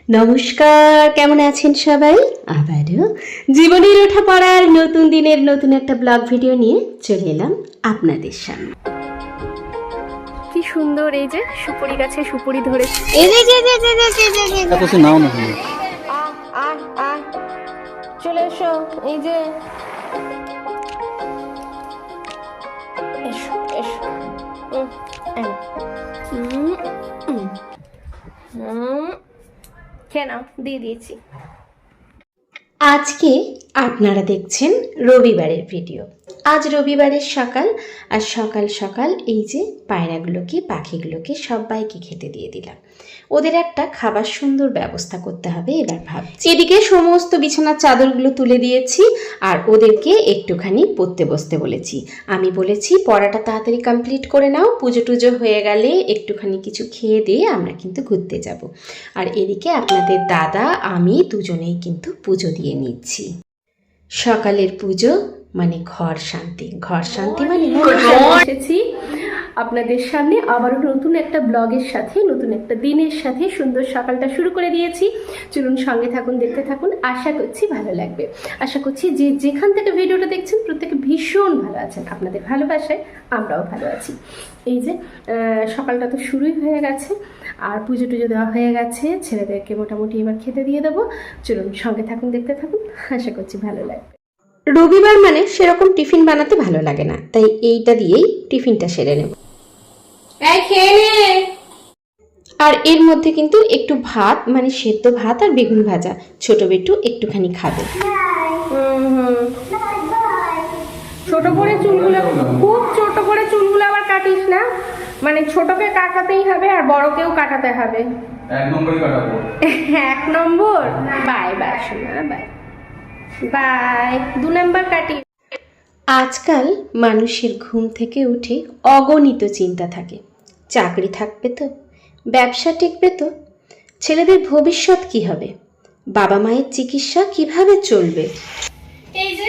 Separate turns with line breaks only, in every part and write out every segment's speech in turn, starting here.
নমস্কার, কেমন আছেন সবাই? আবারও জীবনের ওঠা পড়ার নতুন দিনের নতুন একটা ব্লগ ভিডিও নিয়ে চলে এলাম আপনাদের সামনে।
কি সুন্দর, এই যে সুপুরি গাছে সুপুরি ধরেছে। চলে এসো, এই যে এসো এসো। খেয়ে নাও, দিয়ে দিয়েছি।
আজকে আপনারা দেখছেন রবিবারের ভিডিও। আজ রবিবারের সকাল, আর সকাল সকাল এই যে পায়রাগুলোকে, পাখিগুলোকে সবাইকে খেতে দিয়ে দিলাম। ওদের একটা খাবার সুন্দর ব্যবস্থা করতে হবে এবার ভাবছি। এদিকে সমস্ত বিছানার চাদরগুলো তুলে দিয়েছি আর ওদেরকে একটুখানি পড়তে বসতে বলেছি। আমি বলেছি পড়াটা তাড়াতাড়ি কমপ্লিট করে নাও, পুজো টুজো হয়ে গেলে একটুখানি কিছু খেয়ে দিয়ে আমরা কিন্তু ঘুরতে যাব। আর এদিকে আপনাদের দাদা আমি দুজনেই কিন্তু পুজো দিয়ে নিচ্ছি। সকালের পুজো মানে ঘর শান্তি, ঘর শান্তি মানে
এসেছি আপনাদের সামনে আবারও নতুন একটা ব্লগের সাথে, নতুন একটা দিনের সাথে সুন্দর সকালটা শুরু করে দিয়েছি। চলুন সঙ্গে থাকুন, দেখতে থাকুন, আশা করছি ভালো লাগবে। আশা করছি যে যেখান থেকে ভিডিওটা দেখছেন প্রত্যেকে ভীষণ ভালো আছেন, আপনাদের ভালোবাসায় আমরাও ভালো আছি। এই যে সকালটা তো শুরুই হয়ে গেছে আর পুজো টুজো দেওয়া হয়ে গেছে, ছেলেদেরকে মোটামুটি এবার খেতে দিয়ে দেবো। চলুন সঙ্গে থাকুন, দেখতে থাকুন, আশা করছি ভালো লাগবে।
রবিবার মানে সেরকম টিফিন বানাতে ভালো লাগে না, তাই এইটা দিয়েই টিফিনটা সেরে নেব। আর এর মধ্যে কিন্তু একটু ভাত, মানে সেদ্ধ ভাত আর বেগুন ভাজা, ছোট বেটু একটুখানি খাবে।
ছোট করে চুলগুলো, খুব ছোট করে চুলগুলো আবার কাটিস না, মানে ছোটকে কাটাতেই হবে আর বড়কেও কাটাতে হবে।
এক নম্বরই কাটাবো।
1 নম্বর? বাই বাই সোনা, বাই বাই। 2 নম্বর কাটি।
আজকাল মানুষের ঘুম থেকে উঠে অগণিত চিন্তা থাকে। চাকরি থাকবে তো, ব্যবসা টিকবে তো, ছেলেদের ভবিষ্যৎ কি হবে, বাবা মায়ের চিকিৎসা কিভাবে চলবে।
এই যে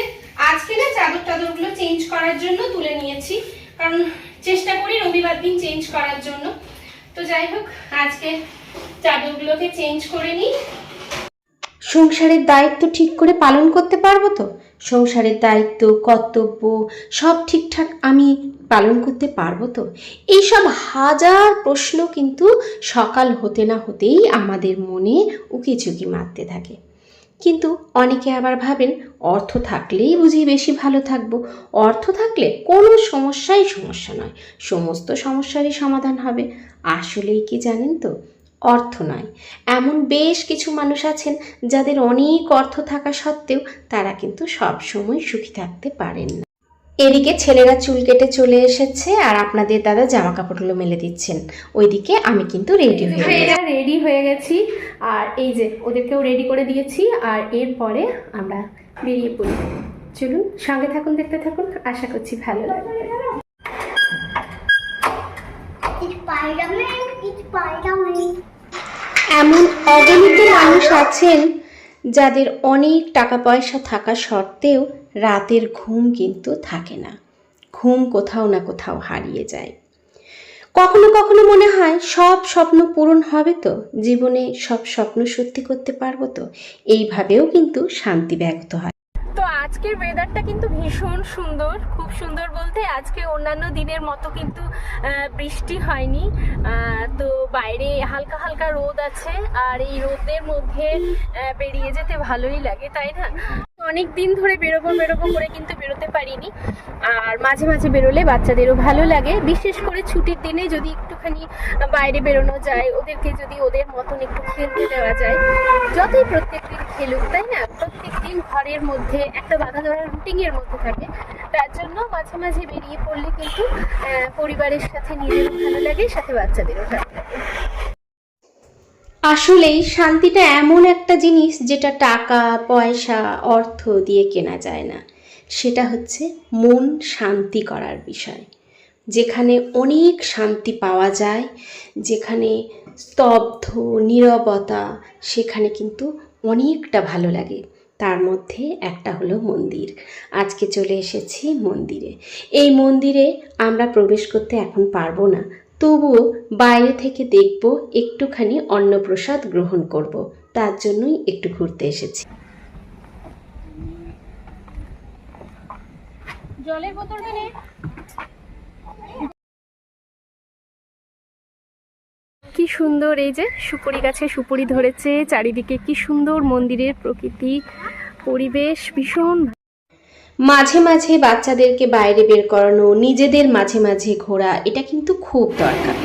আজকে না চাদর টাদরগুলো চেঞ্জ করার জন্য তুলে নিয়েছি, কারণ চেষ্টা করি রবিবার দিন চেঞ্জ করার জন্য। তো যাই হোক, আজকে চাদরগুলোকে চেঞ্জ করে নিই।
সংসারের দায়িত্ব ঠিক করে পালন করতে পারবো তো? সংসারের দায়িত্ব, কর্তব্য সব ঠিকঠাক আমি পালন করতে পারবো তো? এইসব হাজার প্রশ্ন কিন্তু সকাল হতে না হতেই আমাদের মনে উকিঝুঁকি মারতে থাকে। কিন্তু অনেকে আবার ভাবেন অর্থ থাকলেই বুঝি বেশি ভালো থাকবো, অর্থ থাকলে কোনো সমস্যা নয়, সমস্ত সমস্যারই সমাধান হবে। আসলেই কি জানেন তো, অর্থ নয়, এমন বেশ কিছু মানুষ আছেন যাদের অনেক অর্থ থাকা সত্ত্বেও তারা কিন্তু সব সময় সুখী থাকতে পারেন না। এদিকে ছেলেরা চুল কেটে চলে এসেছে আর আপনাদের দাদা জামা কাপড়গুলো মেলে দিচ্ছেন। ওইদিকে আমি কিন্তু রেডি হয়ে
গেছি আর এই যে ওদেরকেও রেডি করে দিয়েছি আর এরপরে আমরা বেরিয়ে পড়ি। চলুন সঙ্গে থাকুন, দেখতে থাকুন, আশা করছি ভালো লাগবে।
এমন অগণিত মানুষ আছেন যাদের অনেক টাকা পয়সা থাকা সত্ত্বেও রাতের ঘুম কিন্তু থাকে না, ঘুম কোথাও না কোথাও হারিয়ে যায়। কখনো কখনো মনে হয় সব স্বপ্ন পূরণ হবে তো, জীবনে সব স্বপ্ন সত্যি করতে পারবো তো, এইভাবেও কিন্তু শান্তি ব্যাহত হয়।
তো আজকের ওয়েদারটা কিন্তু ভীষণ সুন্দর, খুব সুন্দর বলতে আজকে অন্যান্য দিনের মতো কিন্তু বৃষ্টি হয়নি। তো বাইরে হালকা হালকা রোদ আছে আর এই রোদের মধ্যে বেরিয়ে যেতে ভালোই লাগে, তাই না? অনেক দিন ধরে বেরোবো করে কিন্তু বেরোতে পারিনি, আর মাঝে মাঝে বেরোলে বাচ্চাদেরও ভালো লাগে। বিশেষ করে ছুটির দিনে যদি একটুখানি বাইরে বেরোনো যায়, ওদেরকে যদি ওদের মতন একটু খেলতে দেওয়া যায়, যতই প্রত্যেকদিন খেলুক, তাই না? প্রত্যেকদিন ঘরের মধ্যে একটা বাধা ধরা রুটিনের মধ্যে থাকে, তার জন্য মাঝে মাঝে বেরিয়ে পড়লে কিন্তু পরিবারের সাথে নিজেরও ভালো লাগে, সাথে বাচ্চাদেরও ভালো লাগে।
আসলেই শান্তিটা এমন একটা জিনিস যেটা টাকা পয়সা অর্থ দিয়ে কেনা যায় না। সেটা হচ্ছে মন শান্তি করার বিষয়, যেখানে অনেক শান্তি পাওয়া যায়, যেখানে স্তব্ধ নীরবতা, সেখানে কিন্তু অনেকটা ভালো লাগে। তার মধ্যে একটা হলো মন্দির। আজকে চলে এসেছি মন্দিরে। এই মন্দিরে আমরা প্রবেশ করতে এখন পারবো না, তবুও বাইরে থেকে দেখব, একটুখানি অন্নপ্রসাদ গ্রহণ করব, তার জন্যই একটু ঘুরতে এসেছি।
জলের বোতলটা নে। কি সুন্দর, এই যে সুপুরি গাছে সুপুরি ধরেছে, চারিদিকে কি সুন্দর মন্দিরের প্রকৃতি পরিবেশ, ভীষণ।
মাঝে মাঝে বাচ্চাদেরকে বাইরে বের করানো, নিজেদের মাঝে মাঝে ঘোরা, এটা কিন্তু খুব দরকার।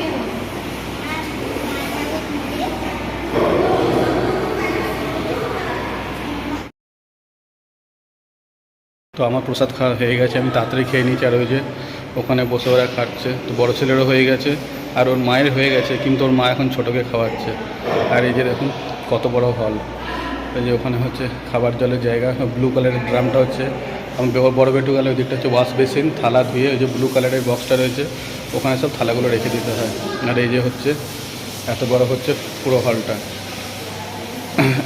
তো আমার প্রসাদ খাওয়া হয়ে গেছে, আমি তাড়াতাড়ি খেয়ে নিয়েছি। আর ওই যে ওখানে বসে ওরা খাচ্ছে, তো বড় ছেলেরও হয়ে গেছে আর ওর মায়ের হয়ে গেছে, কিন্তু ওর মা এখন ছোটোকে খাওয়াচ্ছে। আর এই যে দেখুন কত বড় হল, এই যে ওখানে হচ্ছে খাবার জলের জায়গা, ব্লু কালারের ড্রামটা হচ্ছে। আমি বড় বেটু গেলে ওই দিকটা হচ্ছে ওয়াশ বেসিন, থালা ধুয়ে ওই যে ব্লু কালারের বক্সটা রয়েছে, ওখানে সব থালাগুলো রেখে দিতে হয়। আর এই যে হচ্ছে এত বড় হচ্ছে পুরো হলটা।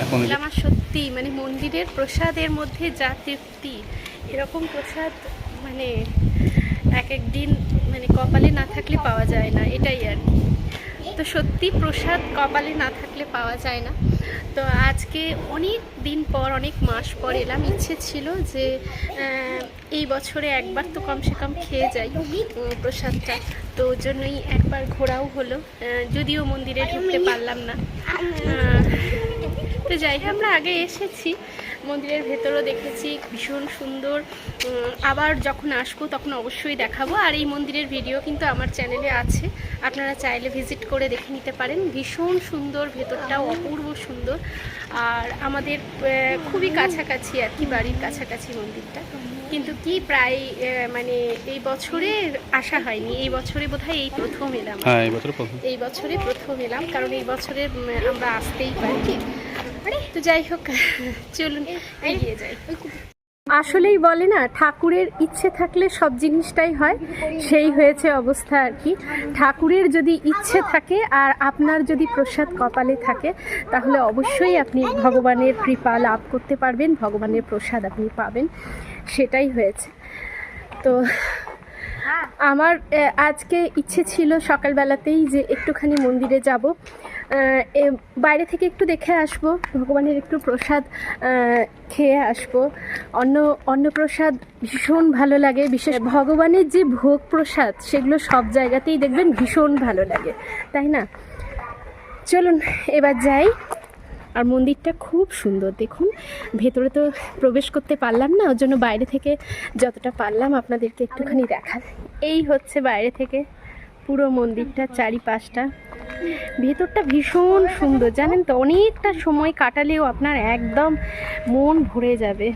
এখন
আমার সত্যি মানে মন্দিরের প্রসাদের মধ্যে যা তৃপ্তি, এরকম প্রসাদ মানে এক এক দিন মানে কপালে না থাকলে পাওয়া যায় না, এটাই আর কি। তো সত্যি প্রসাদ কপালে না থাকলে পাওয়া যায় না। তো আজকে অনেক দিন পর, অনেক মাস পর এলাম। ইচ্ছে ছিল যে এই বছরে একবার তো কমসে কম খেয়ে যাই প্রসাদটা, তো ওর জন্যই একবার ঘোরাও হলো, যদিও মন্দিরে ঢুকতে পারলাম না। তো যাই হোক, আমরা আগে এসেছি, মন্দিরের ভেতরও দেখেছি, ভীষণ সুন্দর। আবার যখন আসবো তখন অবশ্যই দেখাবো। আর এই মন্দিরের ভিডিও কিন্তু আমার চ্যানেলে আছে, আপনারা চাইলে ভিজিট করে দেখে নিতে পারেন। ভীষণ সুন্দর, ভেতরটাও অপূর্ব সুন্দর। আর আমাদের খুবই কাছাকাছি আর কি, বাড়ির কাছাকাছি মন্দিরটা। কিন্তু কি প্রায় মানে এই বছরে আসা হয়নি, এই বছরে বোধহয় এই প্রথম এলাম।
হ্যাঁ, এই বছরে
প্রথম এলাম, কারণ এই বছরে আমরা আসতেই পারি। তো যাই হোক, চলুন এগিয়ে যাই। আসলেই বলে না, ঠাকুরের ইচ্ছে থাকলে সব জিনিসটাই হয়, সেই হয়েছে অবস্থা আর কি। ঠাকুরের যদি ইচ্ছে থাকে আর আপনার যদি প্রসাদ কপালে থাকে, তাহলে অবশ্যই আপনি ভগবানের কৃপা লাভ করতে পারবেন, ভগবানের প্রসাদ আপনি পাবেন, সেটাই হয়েছে। তো আমার আজকে ইচ্ছে ছিল সকালবেলাতেই যে একটুখানি মন্দিরে যাব, বাইরে থেকে একটু দেখে আসব, ভগবানের একটু প্রসাদ খেয়ে আসব। অন্নপ্রসাদ ভীষণ ভালো লাগে, বিশেষ ভগবানের যে ভোগ প্রসাদ, সেগুলো সব জায়গাতেই দেখবেন ভীষণ ভালো লাগে, তাই না? চলুন এবার যাই। আর মন্দিরটা খুব সুন্দর, দেখুন। ভেতরে তো প্রবেশ করতে পারলাম না, ওর জন্য বাইরে থেকে যতটা পারলাম আপনাদেরকে একটুখানি দেখার। এই হচ্ছে বাইরে থেকে পুরো মন্দিরটা, চারিপাশটা। ভেতরটা ভীষণ সুন্দর, জানেন তো, অনেকটা সময় কাটালেও আপনার একদম মন ভরে যাবে।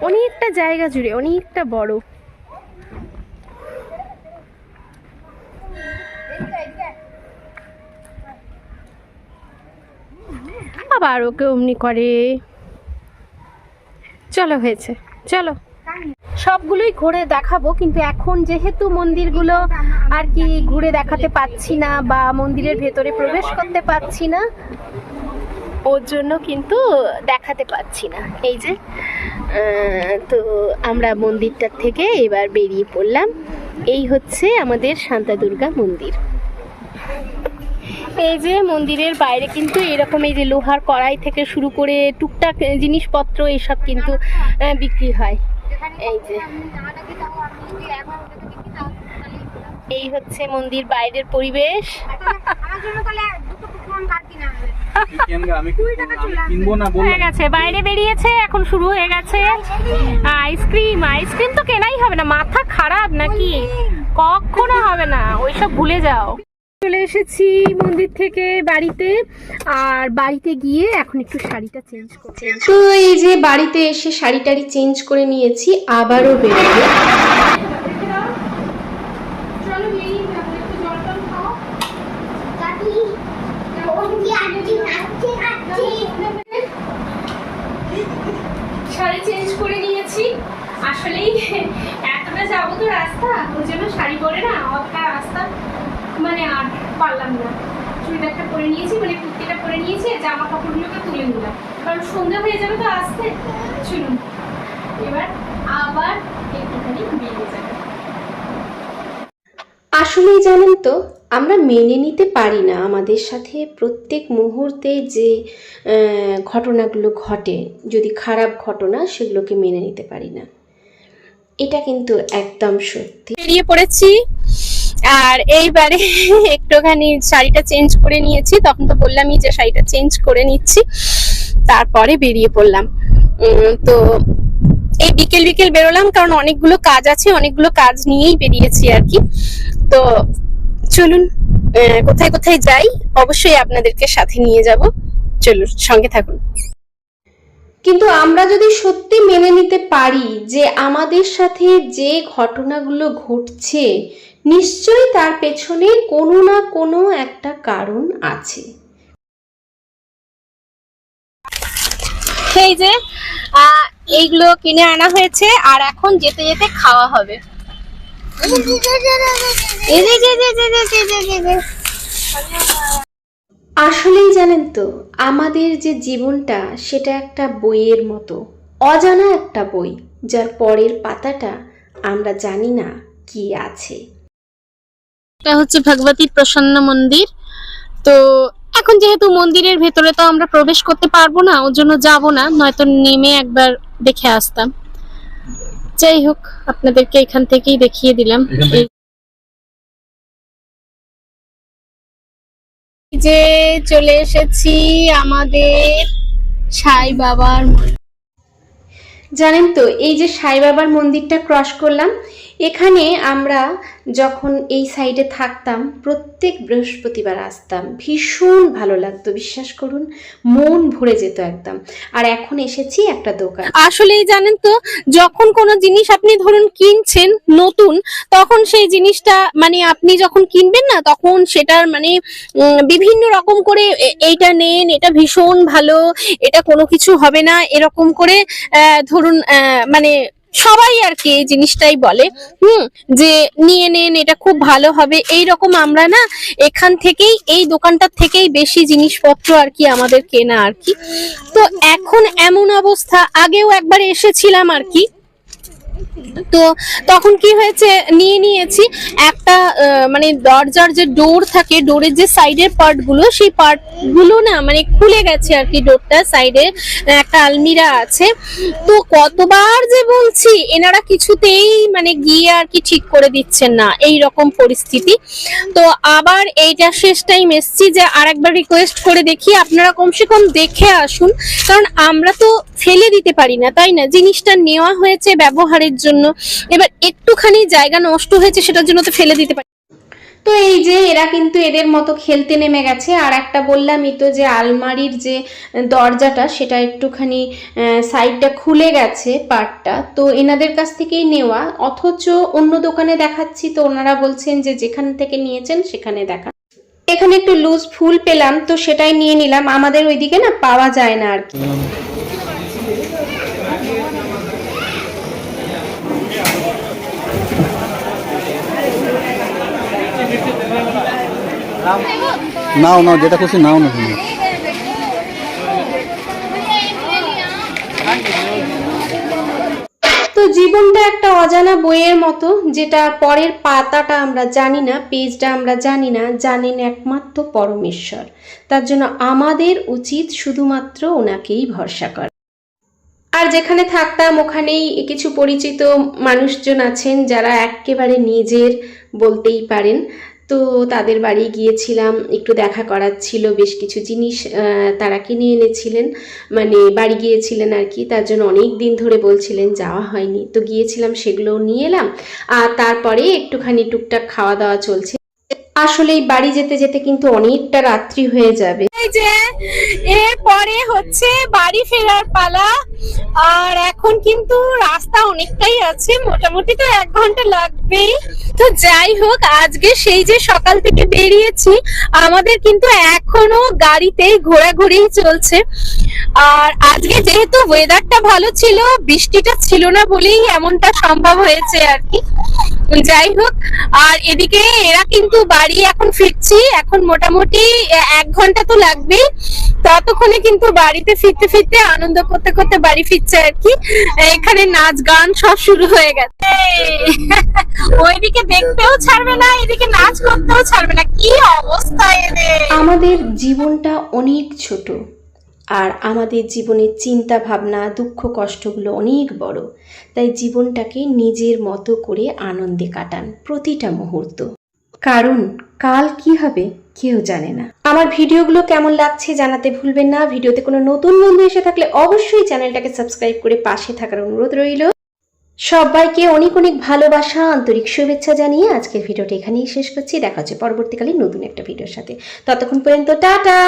অনেকটা জায়গা জুড়ে, অনেকটা বড়। আবার ওকে অমনি করে। চলো, হয়েছে, চলো। সবগুলোই ঘুরে দেখাবো, কিন্তু এখন যেহেতু মন্দিরগুলো আর কি ঘুরে দেখাতে পাচ্ছি না, বা মন্দিরের ভেতরে প্রবেশ করতে পাচ্ছি না, ওর জন্য কিন্তু দেখাতে পাচ্ছি না। এই যে তো আমরা মন্দিরটার থেকে এবার বেরিয়ে পড়লাম। এই হচ্ছে আমাদের শান্তা দুর্গা মন্দির। এই যে মন্দিরের বাইরে কিন্তু এরকম এই যে লোহার কড়াই থেকে শুরু করে টুকটাক জিনিসপত্র এসব কিন্তু বিক্রি হয়। এই যে এই হচ্ছে মন্দির বাইরের পরিবেশ। হয়ে গেছে, বাইরে বেরিয়েছে, এখন শুরু হয়ে গেছে আইসক্রিম। আইসক্রিম তো কেনাই হবে না, মাথা খারাপ নাকি? কখনো হবে না, ওইসব ভুলে যাও। চলে এসেছি মন্দির থেকে বাড়িতে, আর বাড়িতে গিয়ে এখন একটু শাড়িটা চেঞ্জ করছি।
তো এই যে বাড়িতে এসে শাড়ি টাড়ি চেঞ্জ করে নিয়েছি, আবারও বেরোবো।
শাড়ি চেঞ্জ করে নিয়েছি, আসলেই এতটা যাবো তো রাস্তা, ওই জন্য শাড়ি পরে না অতটা রাস্তা মানে আর পারলাম না। চুড়িদারটা পরে নিয়েছি, মানে কুর্তিটা পরে নিয়েছি, জামা কাপড়গুলোকে তুলে নিলাম, কারণ সন্ধ্যা হয়ে যাবে তো আসতে। চলুন এবার আবার একটুখানি বেরিয়ে যাবে।
আসলেই জানেন তো, আমরা মেনে নিতে পারি না আমাদের সাথে প্রত্যেক মুহূর্তে যে ঘটনাগুলো ঘটে, যদি খারাপ ঘটনা, সেগুলোকে মেনে নিতে পারি না। এটা কিন্তু একদম সত্যি।
বেরিয়ে পড়েছি, আর এইবারে একটুখানি শাড়িটা চেঞ্জ করে নিয়েছি। তখন তো বললামই যে শাড়িটা চেঞ্জ করে নিচ্ছি, তারপরে বেরিয়ে পড়লাম। তো এই বিকেল বিকেল বেরোলাম, কারণ অনেকগুলো কাজ আছে, অনেকগুলো কাজ নিয়েই বেরিয়েছি আর কি। তো চলুন কোথায় কোথায় যাই অবশ্যই আপনাদেরকে সাথে নিয়ে যাব, চলুন সঙ্গে থাকুন।
কিন্তু আমরা যদি সত্যি মেনে নিতে পারি যে আমাদের সাথে যে ঘটনাগুলো ঘটছে, নিশ্চয়ই তার পেছনে কোনো না কোনো একটা কারণ আছে।
এই যে এইগুলো কিনে আনা হয়েছে, আর এখন যেতে যেতে খাওয়া হবে।
আসলেই জানেন তো, আমাদের যে জীবনটা সেটা একটা বইয়ের মতো, অজানা একটা বই, যার পরের পাতাটা আমরা জানি না কি আছে।
এটা হচ্ছে ভগবতী প্রসন্ন মন্দির। তো এখন যেহেতু মন্দিরের ভেতরে তো আমরা প্রবেশ করতে পারবো না, ওর জন্য যাবো না, নয়তো নেমে একবার দেখে আসতাম। যাই হোক, আপনাদেরকে এখান থেকেই দেখিয়ে দিলাম। যে চলে এসেছি আমাদের সাই বাবার মন্দির।
জানেন তো, এই যে সাই বাবার মন্দিরটা ক্রস করলাম, এখানে আমরা যখন এই সাইডে থাকতাম প্রত্যেক বৃহস্পতিবার আসতাম, ভীষণ ভালো লাগতো, বিশ্বাস করুন, মন ভরে যেত একদম। আর এখন এসেছি একটা দোকান।
আসলেই জানেন তো, যখন কোনো জিনিস আপনি ধরুন কিনছেন নতুন, তখন সেই জিনিসটা মানে আপনি যখন কিনবেন না, তখন সেটার মানে বিভিন্ন রকম করে এইটা নেন, এটা ভীষণ ভালো, এটা কোনো কিছু হবে না, এরকম করে ধরুন মানে সবাই আর কি এই জিনিসটাই বলে যে নিয়ে নেন, এটা খুব ভালো হবে, এই রকম। আমরা না এখান থেকেই, এই দোকানটার থেকেই বেশি জিনিসপত্র আর কি আমাদের কেনা আর কি। তো এখন এমন অবস্থা, আগেও একবার এসেছিলাম আর কি, তো তখন কি হয়েছে, নিয়ে নিয়েছি একটা মানে দরজার যে ডোর থাকে, ডোরের যে সাইডের পার্ট গুলো, সেই পার্ট গুলো না মানে খুলে গেছে আর কি। ডোরটা সাইডে একটা আলমিরা আছে, তো কতবার যে বলছি, এনারা কিছুতেই মানে গিয়ে আর কি ঠিক করে দিচ্ছেন না, এই রকম পরিস্থিতি। তো আবার এইটা শেষ টাইম এসছি যে আরেকবার রিকোয়েস্ট করে দেখি, আপনারা কমসে কম দেখে আসুন, কারণ আমরা তো ফেলে দিতে পারি না, তাই না? জিনিসটা নেওয়া হয়েছে ব্যবহারের জন্য, এবার একটুখানি জায়গা নষ্ট হয়েছে সেটার জন্য তো ফেলে দিতে পারি।
তো এই যে এরা কিন্তু এদের মতো খেলতে নেমে গেছে। আর একটা বললামই তো যে আলমারির যে দরজাটা, সেটা একটুখানি সাইডটা খুলে গেছে পার্টটা, তো এনাদের কাছ থেকেই নেওয়া, অথচ অন্য দোকানে দেখাচ্ছি তো ওনারা বলছেন যে যেখান থেকে নিয়েছেন সেখানে দেখান। এখানে একটু লুজ ফুল পেলাম, তো সেটাই নিয়ে নিলাম, আমাদের ওইদিকে না পাওয়া যায় না আর কি।
নাও নাও, যেটা খুশি নাও না তুমি।
তো জীবনটা একটা অজানা বইয়ের মতো, যেটা পরের পাতাটা আমরা জানি না, পেজটা আমরা জানি না, জানেন একমাত্র পরমেশ্বর। তার জন্য আমাদের উচিত শুধুমাত্র ওনাকেই ভরসা করা। আর যেখানে থাকতাম ওখানেই কিছু পরিচিত মানুষজন আছেন যারা একেবারে নিজের বলতেই পারেন, তো তাদের বাড়ি গিয়েছিলাম, একটু দেখা করার ছিল, বেশ কিছু জিনিস তারা কিনে এনেছিলেন, মানে বাড়ি গিয়েছিলেন আর কি, তার জন্য অনেক দিন ধরে বলছিলেন, যাওয়া হয়নি, তো গিয়েছিলাম, সেগুলোও নিয়ে এলাম। আর তারপরে একটুখানি টুকটাক খাওয়া দাওয়া চলছে। আসলেই বাড়ি যেতে যেতে কিন্তু অনেকটা রাত্রি হয়ে যাবে।
এই যে এরপরে হচ্ছে বাড়ি ফেরার পালা, আর এখন কিন্তু রাস্তা অনেকটাই আছে, মোটামুটি তো 1 ঘন্টা লাগবে। লাগবেই। তো যাই হোক, আজকে সেই যে সকাল থেকে বেরিয়েছি, আমাদের কিন্তু এখনো গাড়িতেই ঘোরাঘুরি চলছে। আর আজকে যেহেতু ওয়েদারটা ভালো ছিল, বৃষ্টিটা ছিল না বলেই এমনটা সম্ভব হয়েছে আর কি। যাই হোক, আর এদিকে এরা কিন্তু বাড়ি এখন ফিরছি, এখন মোটামুটি 1 ঘন্টা তো লাগবেই। ততক্ষণে কিন্তু বাড়িতে ফিরতে ফিরতে আনন্দ করতে করতে বাড়ি ফিরছে আর কি। এখানে নাচ গান সব শুরু হয়ে গেছে, ওইদিকে দেখতেও ছাড়বে না, এদিকে নাচ করতেও ছাড়বে না, কি অবস্থা এদের।
আমাদের জীবনটা অনেক ছোট, আর আমাদের জীবনের চিন্তা ভাবনা দুঃখ কষ্টগুলো অনেক বড়। তাই জীবনটাকে নিজের মতো করে আনন্দে কাটান প্রতিটা মুহূর্ত, কারণ কাল কি হবে কেউ জানে না। আমার ভিডিওগুলো কেমন লাগছে জানাতে ভুলবেন না। ভিডিওতে কোনো নতুন বন্ধু এসে থাকলে অবশ্যই চ্যানেলটাকে সাবস্ক্রাইব করে পাশে থাকার অনুরোধ রইল। সবাইকে অনেক অনেক ভালোবাসা, আন্তরিক শুভেচ্ছা জানিয়ে আজকের ভিডিওটা এখানেই শেষ করছি। দেখা হচ্ছে পরবর্তীকালে নতুন একটা ভিডিওর সাথে। ততক্ষণ পর্যন্ত টাটা।